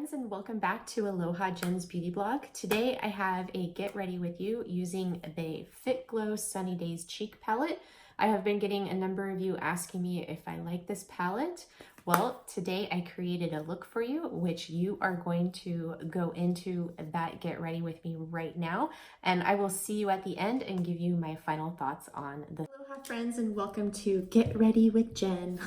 friends, and welcome back to Aloha Jen's Beauty Blog. Today I have a get ready with you using the Fitglow Sunny Days Cheek Palette. I have been getting a number of you asking me if I like this palette. Well, today I created a look for you, which you are going to go into that get ready with me right now. And I will see you at the end and give you my final thoughts on the Aloha friends, and welcome to Get Ready with Jen.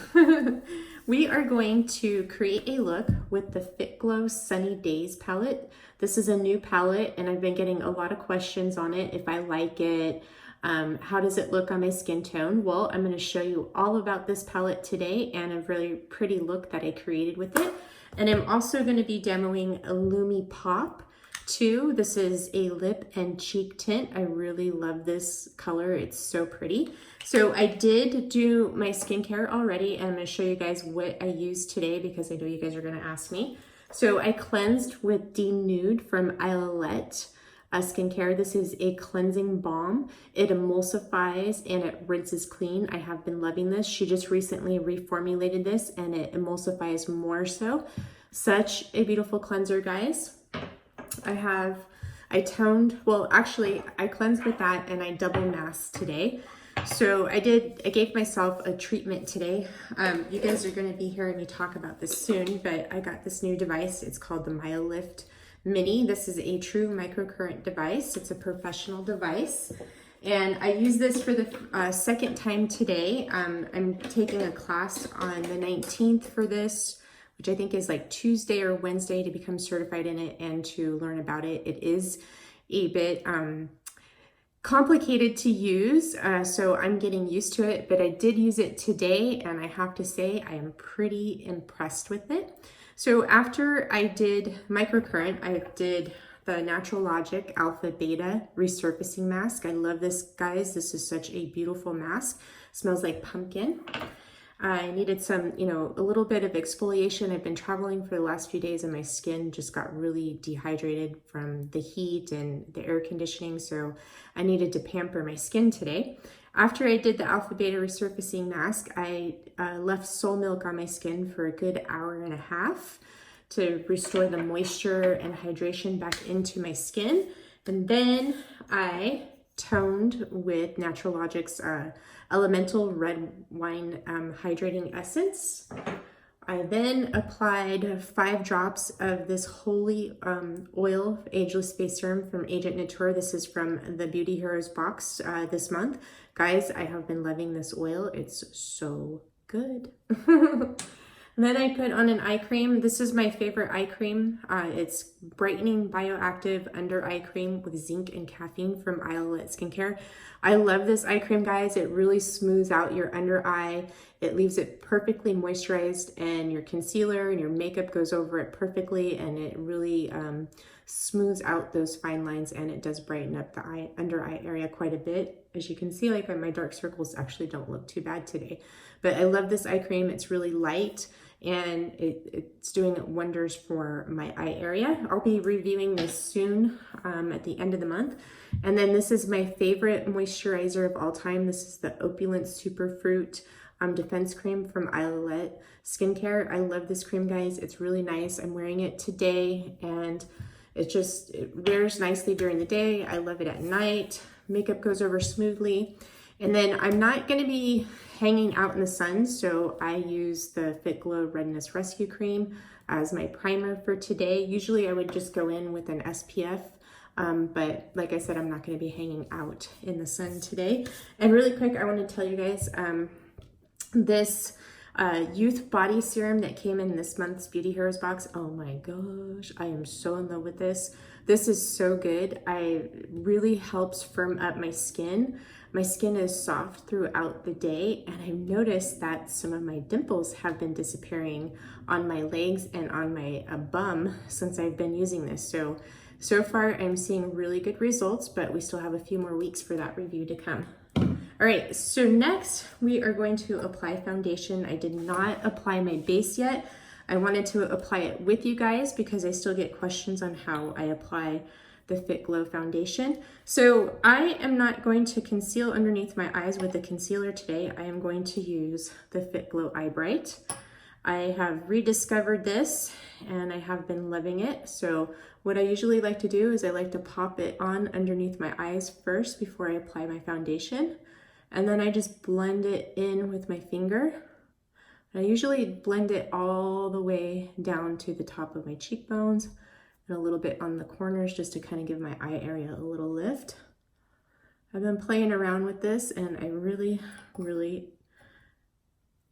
We are going to create a look with the Fitglow Sunny Days palette. This is a new palette and I've been getting a lot of questions on it, if I like it, how does it look on my skin tone? Well, I'm going to show you all about this palette today and a really pretty look that I created with it. And I'm also going to be demoing a Lumi Pop too. This is a lip and cheek tint. I really love this color. It's so pretty. So I did do my skincare already, and I'm going to show you guys what I used today because I know you guys are going to ask me. So I cleansed with Denude from Pallet skincare. This is a cleansing balm. It emulsifies and it rinses clean. I have been loving this. She just recently reformulated this and it emulsifies more so. Such a beautiful cleanser, guys. I toned, well, actually I cleansed with that and I double masked today. So I gave myself a treatment today. You guys are going to be hearing me talk about this soon, but I got this new device. It's called the MyoLift Mini. This is a true microcurrent device. It's a professional device. And I use this for the second time today. I'm taking a class on the 19th for this, which I think is like Tuesday or Wednesday, to become certified in it and to learn about it. It is a bit complicated to use, so I'm getting used to it, but I did use it today and I have to say I am pretty impressed with it. So after I did microcurrent, I did the Natural Logic Alpha Beta Resurfacing Mask. I love this, guys. This is such a beautiful mask. Smells like pumpkin. I needed some, a little bit of exfoliation. I've been traveling for the last few days and my skin just got really dehydrated from the heat and the air conditioning, so I needed to pamper my skin today. After I did the Alpha Beta Resurfacing Mask, I left Soul Milk on my skin for a good hour and a half to restore the moisture and hydration back into my skin. And then I toned with Natural Logic's Elemental Red Wine Hydrating Essence. I then applied 5 drops of this Holy Oil Ageless Face Serum from Agent Nature. This is from the Beauty Heroes box this month. Guys, I have been loving this oil. It's so good. And then I put on an eye cream. This is my favorite eye cream. It's Brightening Bioactive Under Eye Cream with zinc and caffeine from Pallet Skincare. I love this eye cream, guys. It really smooths out your under eye. It leaves it perfectly moisturized, and your concealer and your makeup goes over it perfectly, and it really smooths out those fine lines, and it does brighten up the under eye area quite a bit. As you can see, like my dark circles actually don't look too bad today. But I love this eye cream. It's really light and it's doing wonders for my eye area. I'll be reviewing this soon at the end of the month. And then this is my favorite moisturizer of all time. This is the Opulence Superfruit Defense Cream from Pallet Skincare. I love this cream, guys. It's really nice. I'm wearing it today and it wears nicely during the day. I love it at night. Makeup goes over smoothly. And then I'm not going to be hanging out in the sun, so I use the Fitglow Redness Rescue Cream as my primer for today. Usually I would just go in with an SPF, but like I said, I'm not going to be hanging out in the sun today. And really quick, I want to tell you guys, this Youth Body Serum that came in this month's Beauty Heroes box. Oh my gosh, I am so in love with this. This is so good. It really helps firm up my skin. My skin is soft throughout the day, and I've noticed that some of my dimples have been disappearing on my legs and on my bum since I've been using this. So far I'm seeing really good results, but we still have a few more weeks for that review to come. All right, so next we are going to apply foundation. I did not apply my base yet. I wanted to apply it with you guys because I still get questions on how I apply the Fitglow foundation. So I am not going to conceal underneath my eyes with the concealer today. I am going to use the Fitglow Eye Bright. I have rediscovered this and I have been loving it. So what I usually like to do is I like to pop it on underneath my eyes first before I apply my foundation. And then I just blend it in with my finger. I usually blend it all the way down to the top of my cheekbones and a little bit on the corners just to kind of give my eye area a little lift. I've been playing around with this and I really, really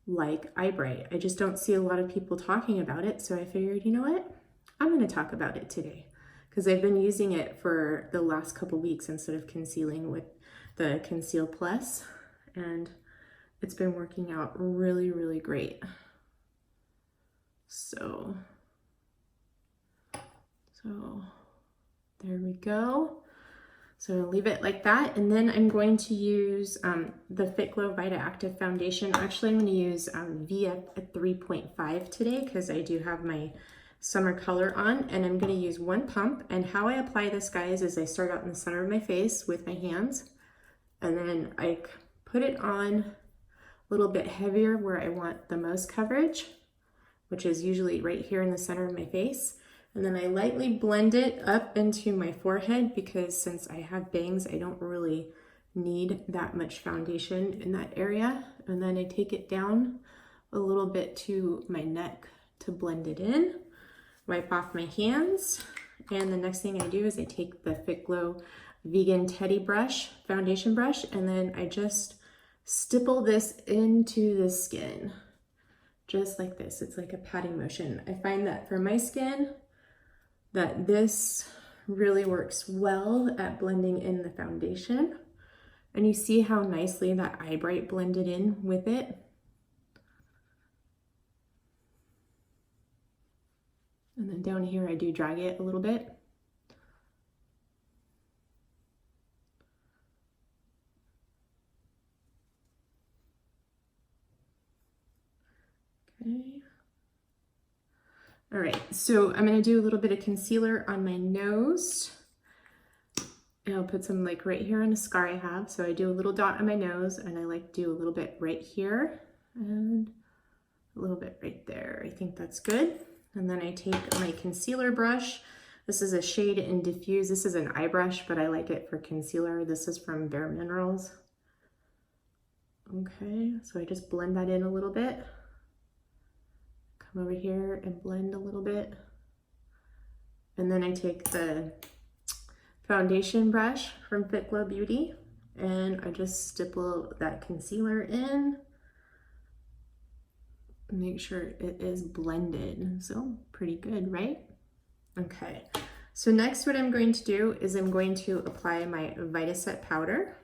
like Eye Bright. I just don't see a lot of people talking about it, so I figured, you know what? I'm going to talk about it today because I've been using it for the last couple weeks instead of concealing with the Conceal Plus, and it's been working out really, really great. So there we go. So I'll leave it like that, and then I'm going to use the Fitglow Vita Active Foundation. Actually, I'm going to use VF at 3.5 today because I do have my summer color on, and I'm going to use one pump. And how I apply this, guys, is I start out in the center of my face with my hands, and then I put it on a little bit heavier where I want the most coverage, which is usually right here in the center of my face. And then I lightly blend it up into my forehead because since I have bangs, I don't really need that much foundation in that area. And then I take it down a little bit to my neck to blend it in, wipe off my hands. And the next thing I do is I take the Fitglow Vegan Teddy Brush, foundation brush, and then I just stipple this into the skin, just like this. It's like a patting motion. I find that for my skin, that this really works well at blending in the foundation. And you see how nicely that Eye Bright blended in with it. And then down here, I do drag it a little bit. Okay. All right, so I'm gonna do a little bit of concealer on my nose. And I'll put some like right here on a scar I have. So I do a little dot on my nose and I like to do a little bit right here and a little bit right there. I think that's good. And then I take my concealer brush. This is a shade in Diffuse. This is an eye brush, but I like it for concealer. This is from Bare Minerals. Okay, so I just blend that in a little bit. Come over here and blend a little bit. And then I take the foundation brush from Fitglow Beauty and I just stipple that concealer in. Make sure it is blended. So pretty good, right? Okay, so next what I'm going to do is I'm going to apply my Vitaset powder.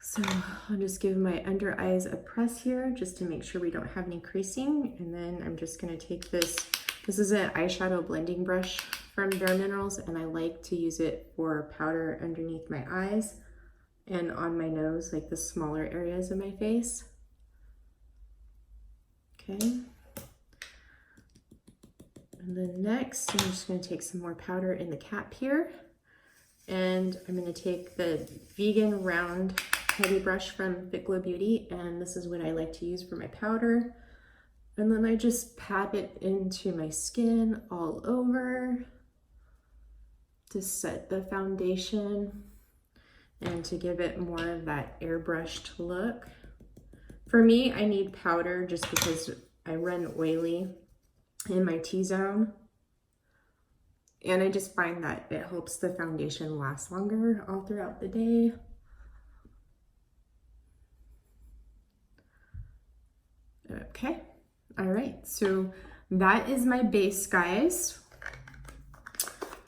So I'll just give my under eyes a press here just to make sure we don't have any creasing. And then I'm just gonna take this. This is an eyeshadow blending brush from Bare Minerals, and I like to use it for powder underneath my eyes and on my nose, like the smaller areas of my face. Okay. And then next, I'm just gonna take some more powder in the cap here. And I'm gonna take the vegan round heavy brush from Fitglow Beauty, and this is what I like to use for my powder. And then I just pat it into my skin all over to set the foundation and to give it more of that airbrushed look. For me, I need powder just because I run oily in my T-zone. And I just find that it helps the foundation last longer all throughout the day. Okay, all right, so that is my base, guys.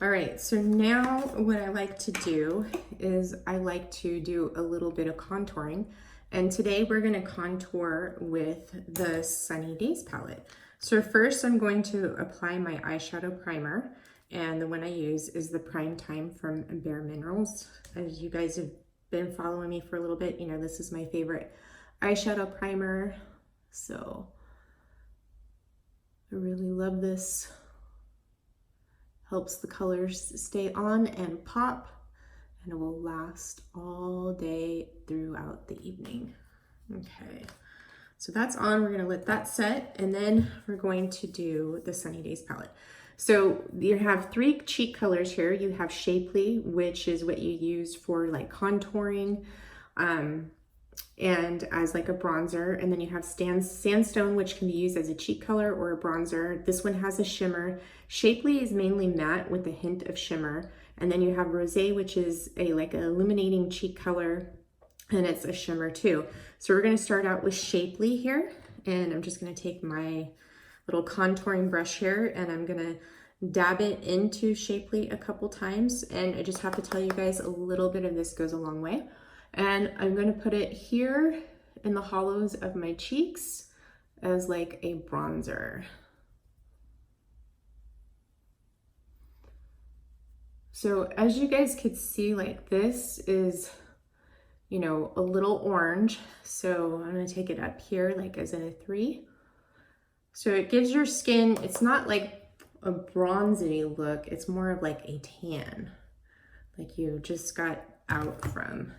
All right, so now what I like to do is I like to do a little bit of contouring. And today we're gonna contour with the Sunny Days palette. So first I'm going to apply my eyeshadow primer. And the one I use is the Prime Time from Bare Minerals. As you guys have been following me for a little bit, you know, this is my favorite eyeshadow primer. So I really love this. Helps the colors stay on and pop, and it will last all day throughout the evening. Okay, So that's on, we're gonna let that set, and then we're going to do the Sunny Days palette. So you have 3 cheek colors here. You have Shapely, which is what you use for like contouring and as like a bronzer. And then you have Sandstone, which can be used as a cheek color or a bronzer. This one has a shimmer. Shapely is mainly matte with a hint of shimmer. And then you have Rosé, which is like an illuminating cheek color, and it's a shimmer too. So we're gonna start out with Shapely here, and I'm just gonna take my little contouring brush here and I'm gonna dab it into Shapely a couple times. And I just have to tell you guys, a little bit of this goes a long way. And I'm gonna put it here in the hollows of my cheeks as like a bronzer. So as you guys could see, like this is, you know, a little orange. So I'm gonna take it up here like as in a 3. So it gives your skin, it's not like a bronzy look, it's more of like a tan, like you just got out from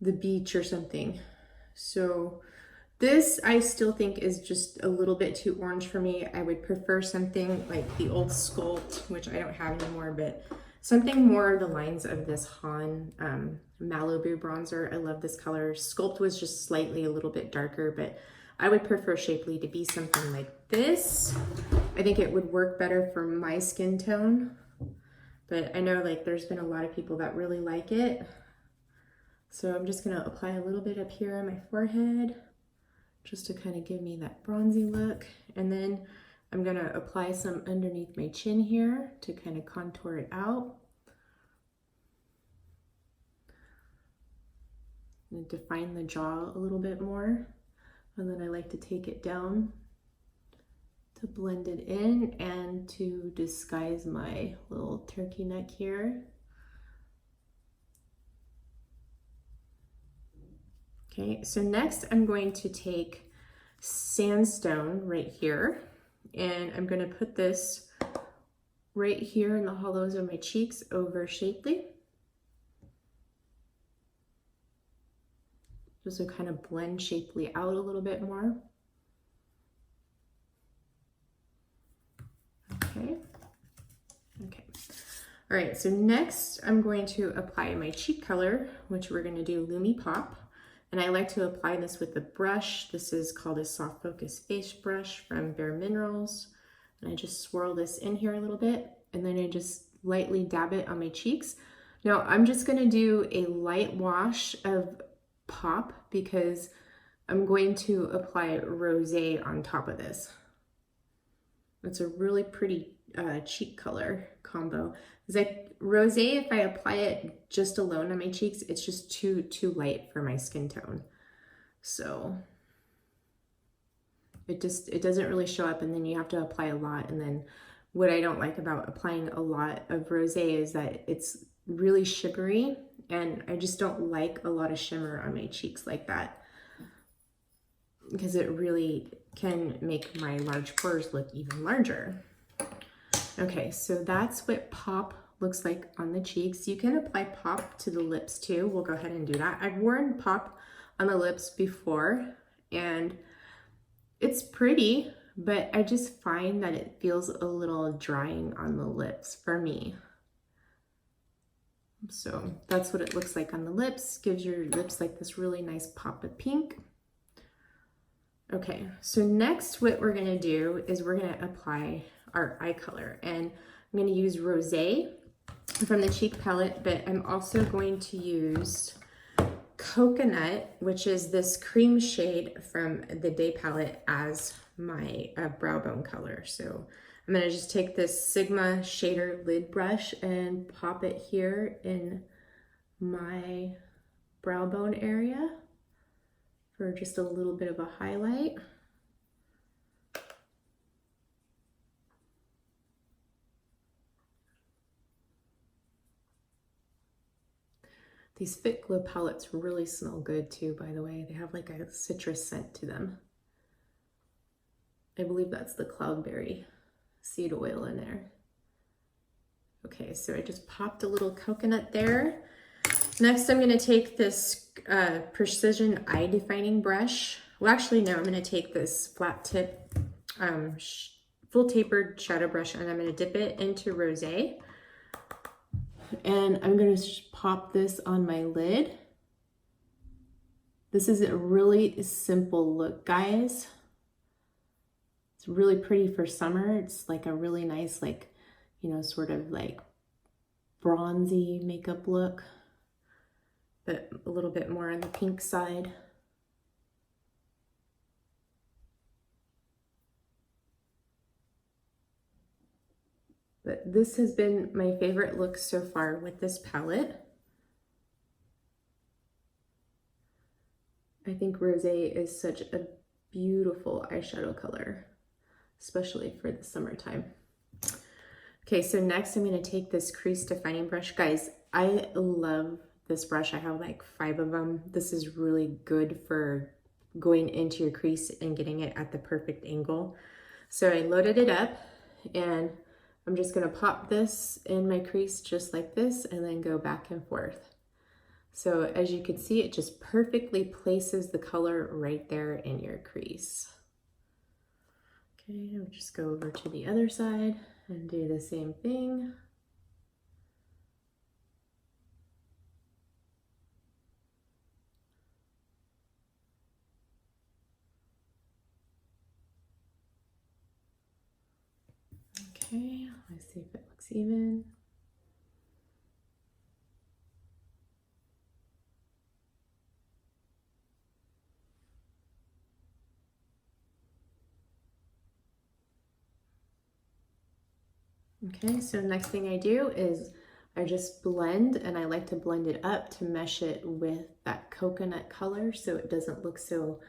the beach or something. So this I still think is just a little bit too orange for me. I would prefer something like the old Sculpt, which I don't have anymore, but something more the lines of this Han Malibu bronzer. I love this color. Sculpt was just slightly a little bit darker, but I would prefer Shapely to be something like this. I think it would work better for my skin tone, but I know like there's been a lot of people that really like it. So I'm just gonna apply a little bit up here on my forehead just to kind of give me that bronzy look. And then I'm gonna apply some underneath my chin here to kind of contour it out. And define the jaw a little bit more. And then I like to take it down to blend it in and to disguise my little turkey neck here. Okay, so next I'm going to take Sandstone right here, and I'm going to put this right here in the hollows of my cheeks over Shapely. Just to kind of blend Shapely out a little bit more. Okay. Okay. All right, so next I'm going to apply my cheek color, which we're going to do Lumi Pop. And I like to apply this with the brush. This is called a Soft Focus Face Brush from Bare Minerals. And I just swirl this in here a little bit, and then I just lightly dab it on my cheeks. Now I'm just going to do a light wash of Pop because I'm going to apply Rosé on top of this. It's a really pretty cheek color combo. It's like Rosé, if I apply it just alone on my cheeks, it's just too light for my skin tone. So it doesn't really show up, and then you have to apply a lot. And then what I don't like about applying a lot of Rosé is that it's really shimmery, and I just don't like a lot of shimmer on my cheeks like that, because it really can make my large pores look even larger. Okay, so that's what Pop looks like on the cheeks. You can apply Pop to the lips too. We'll go ahead and do that. I've worn Pop on the lips before, and it's pretty, but I just find that it feels a little drying on the lips for me. So that's what it looks like on the lips. Gives your lips like this really nice pop of pink. Okay, so next what we're gonna do is we're gonna apply our eye color, and I'm gonna use Rosé from the cheek palette, but I'm also going to use Coconut, which is this cream shade from the Day palette, as my brow bone color. So I'm gonna just take this Sigma shader lid brush and pop it here in my brow bone area for just a little bit of a highlight. These Fitglow palettes really smell good too, by the way. They have like a citrus scent to them. I believe that's the cloudberry seed oil in there. Okay, so I just popped a little coconut there. Next, I'm gonna take this Precision Eye Defining brush, Well, actually, no, I'm going to take this flat tip, full tapered shadow brush, and I'm going to dip it into Rosé. And I'm going to pop this on my lid. This is a really simple look, guys. It's really pretty for summer. It's like a really nice, like, you know, sort of like bronzy makeup look, but a little bit more on the pink side. But this has been my favorite look so far with this palette. I think Rosé is such a beautiful eyeshadow color, especially for the summertime. Okay, so next I'm going to take this crease defining brush. Guys, I love this brush. I have like 5 of them. This is really good for going into your crease and getting it at the perfect angle. So I loaded it up and I'm just going to pop this in my crease just like this and then go back and forth. So as you can see, it just perfectly places the color right there in your crease. Okay, I'll just go over to the other side and do the same thing. Okay, let's see if it looks even. Okay, so next thing I do is I just blend, and I like to blend it up to mesh it with that coconut color so it doesn't look so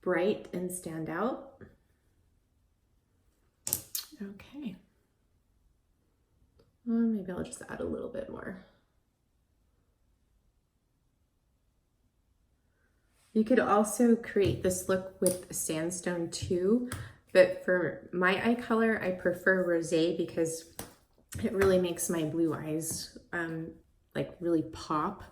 bright and stand out. Okay. Maybe I'll just add a little bit more. You could also create this look with sandstone too, but for my eye color, I prefer Rosé because it really makes my blue eyes like really pop.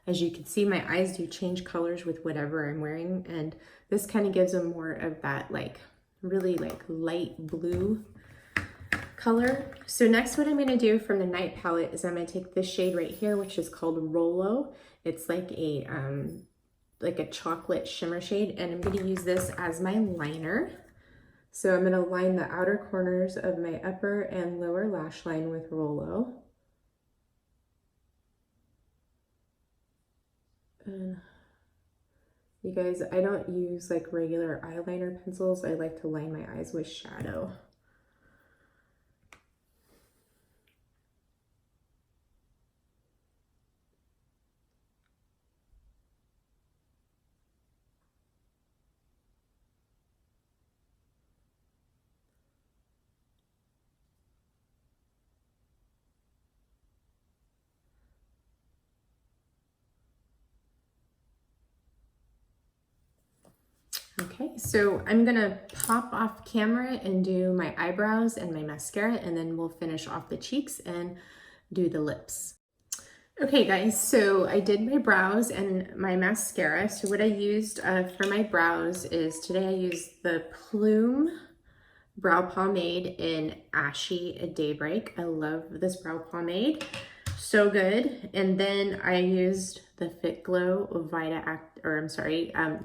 As you can see, my eyes do change colors with whatever I'm wearing, and this kind of gives them more of that like really like light blue color. So next what I'm going to do from the night palette is I'm going to take this shade right here, which is called Rollo. It's like a chocolate shimmer shade, and I'm going to use this as my liner. So I'm going to line the outer corners of my upper and lower lash line with Rollo. And you guys, I don't use like regular eyeliner pencils. I like to line my eyes with shadow. Okay, so I'm gonna pop off camera and do my eyebrows and my mascara, and then we'll finish off the cheeks and do the lips. Okay guys, so I did my brows and my mascara. So what I used for my brows is today I used the Plume brow pomade in Ashy Daybreak. I love this brow pomade, so good. And then I used the Fitglow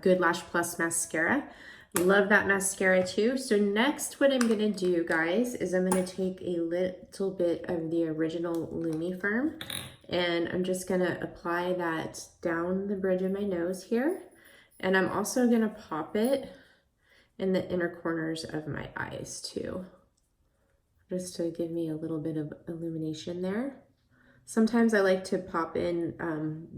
Good Lash Plus mascara. Love that mascara too. So next what I'm gonna do, guys, is I'm gonna take a little bit of the original Lumi Firm, and I'm just gonna apply that down the bridge of my nose here. And I'm also gonna pop it in the inner corners of my eyes too, just to give me a little bit of illumination there. Sometimes I like to pop in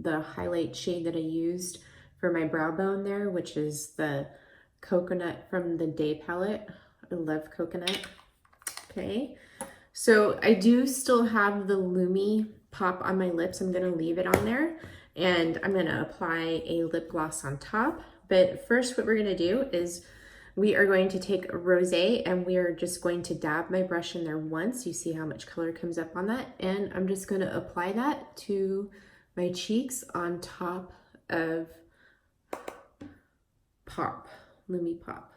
the highlight shade that I used for my brow bone there, which is the Coconut from the Day palette. I love coconut. Okay, so I do still have the Lumi pop on my lips. I'm gonna leave it on there, and I'm gonna apply a lip gloss on top. But first what we're gonna do is we are going to take Rosé, and we are just going to dab my brush in there once. You see how much color comes up on that, and I'm just going to apply that to my cheeks on top of Pop, Lumi Pop.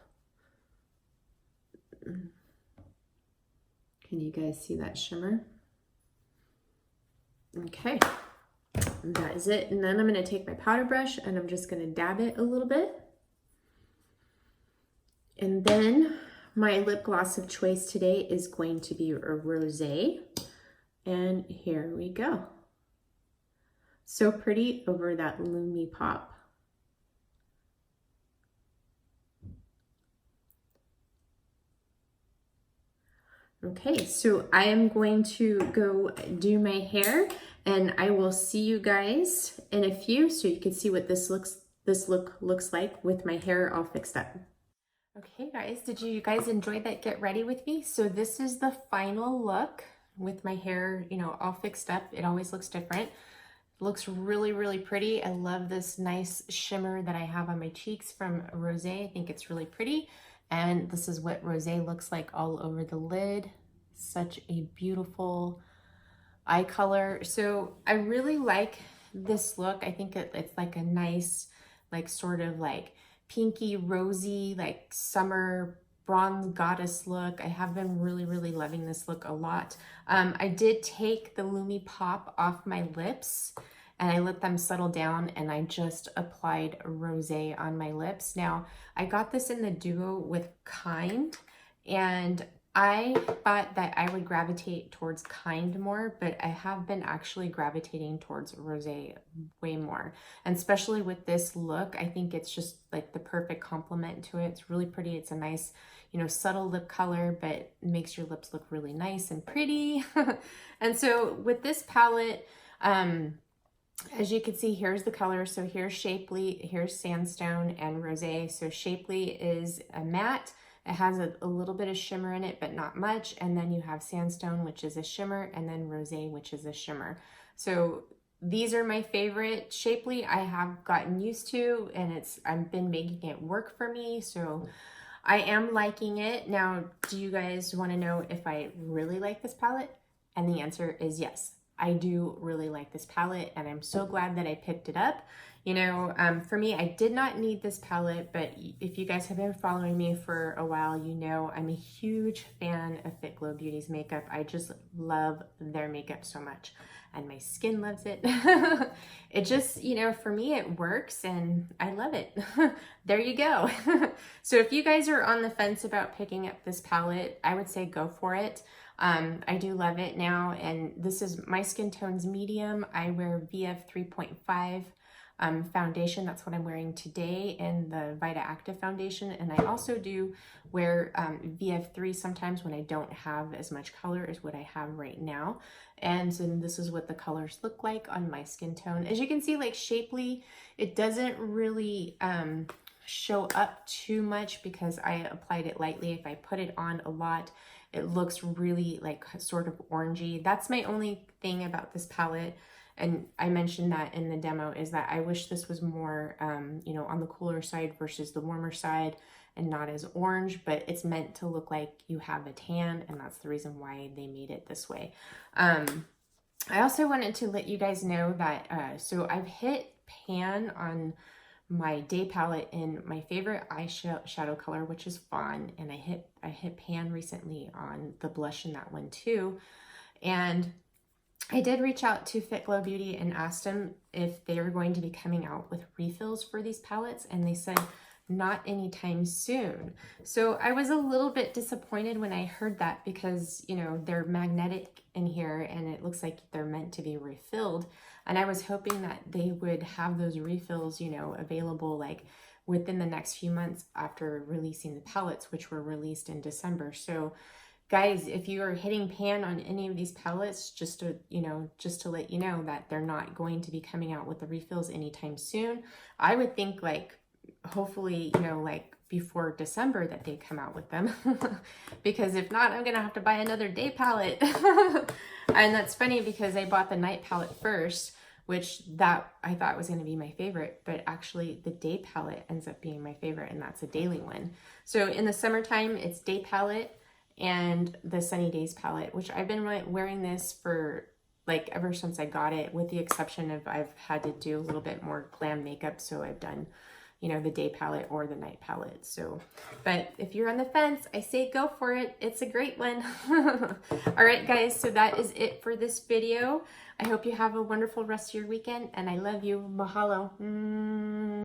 Can you guys see that shimmer? Okay, that is it. And then I'm going to take my powder brush and I'm just going to dab it a little bit. And then my lip gloss of choice today is going to be a rosé. And here we go. So pretty over that Lumi Pop. Okay, so I am going to go do my hair and I will see you guys in a few so you can see what this look looks like with my hair all fixed up. Okay guys, did you guys enjoy that get ready with me? So this is the final look with my hair, you know, all fixed up. It always looks different. It looks really, really pretty. I love this nice shimmer that I have on my cheeks from Rosé. I think it's really pretty. And this is what Rosé looks like all over the lid. Such a beautiful eye color. So I really like this look. I think it's like a nice, like sort of like pinky, rosy, like summer bronze goddess look. I have been really, really loving this look a lot. I did take the Lumi Pop off my lips and I let them settle down and I just applied rosé on my lips. Now, I got this in the duo with Kind and I thought that I would gravitate towards Kind more, but I have been actually gravitating towards rosé way more. And especially with this look, I think it's just like the perfect complement to it. It's really pretty. It's a nice, you know, subtle lip color, but makes your lips look really nice and pretty. And so with this palette, as you can see, here's the color. So here's Shapely, here's Sandstone, and Rosé. So Shapely is a matte. It has a little bit of shimmer in it, but not much. And then you have Sandstone, which is a shimmer, and then Rosé, which is a shimmer. So these are my favorite. Shapely I have gotten used to, and I've been making it work for me. So I am liking it. Now, do you guys want to know if I really like this palette? And the answer is yes. I do really like this palette and I'm so glad that I picked it up. You know, for me, I did not need this palette, but if you guys have been following me for a while, you know I'm a huge fan of Fitglow Beauty's makeup. I just love their makeup so much and my skin loves it. It just, you know, for me, it works and I love it. There you go. So if you guys are on the fence about picking up this palette, I would say go for it. I do love it now, and this is my skin tone's medium. I wear VF 3.5 foundation. That's what I'm wearing today in the Vita Active foundation, and I also do wear VF3 sometimes when I don't have as much color as what I have right now. And this is what the colors look like on my skin tone. As you can see, like Shapely, it doesn't really show up too much because I applied it lightly. If I put it on a lot, it looks really like sort of orangey. That's my only thing about this palette. And I mentioned that in the demo is that I wish this was more, you know, on the cooler side versus the warmer side and not as orange, but it's meant to look like you have a tan, and that's the reason why they made it this way. I also wanted to let you guys know that, so I've hit pan on my day palette in my favorite eyeshadow color, which is Fawn, and I hit pan recently on the blush in that one too. And I did reach out to Fitglow Beauty and asked them if they were going to be coming out with refills for these palettes, and they said not anytime soon. So I was a little bit disappointed when I heard that because, you know, they're magnetic in here and it looks like they're meant to be refilled. And I was hoping that they would have those refills, you know, available like within the next few months after releasing the palettes, which were released in December. So guys, if you are hitting pan on any of these palettes, just to let you know that they're not going to be coming out with the refills anytime soon. I would think like, hopefully, you know, like before December that they come out with them. Because if not, I'm gonna have to buy another day palette. And that's funny because I bought the night palette first, which that I thought was gonna be my favorite, but actually the day palette ends up being my favorite, and that's a daily one. So in the summertime, it's day palette and the Sunny Days palette, which I've been wearing this for like ever since I got it, with the exception of I've had to do a little bit more glam makeup. So I've done, you know, the day palette or the night palette. So, but if you're on the fence, I say go for it. It's a great one. All right, guys, so that is it for this video. I hope you have a wonderful rest of your weekend, and I love you. Mahalo.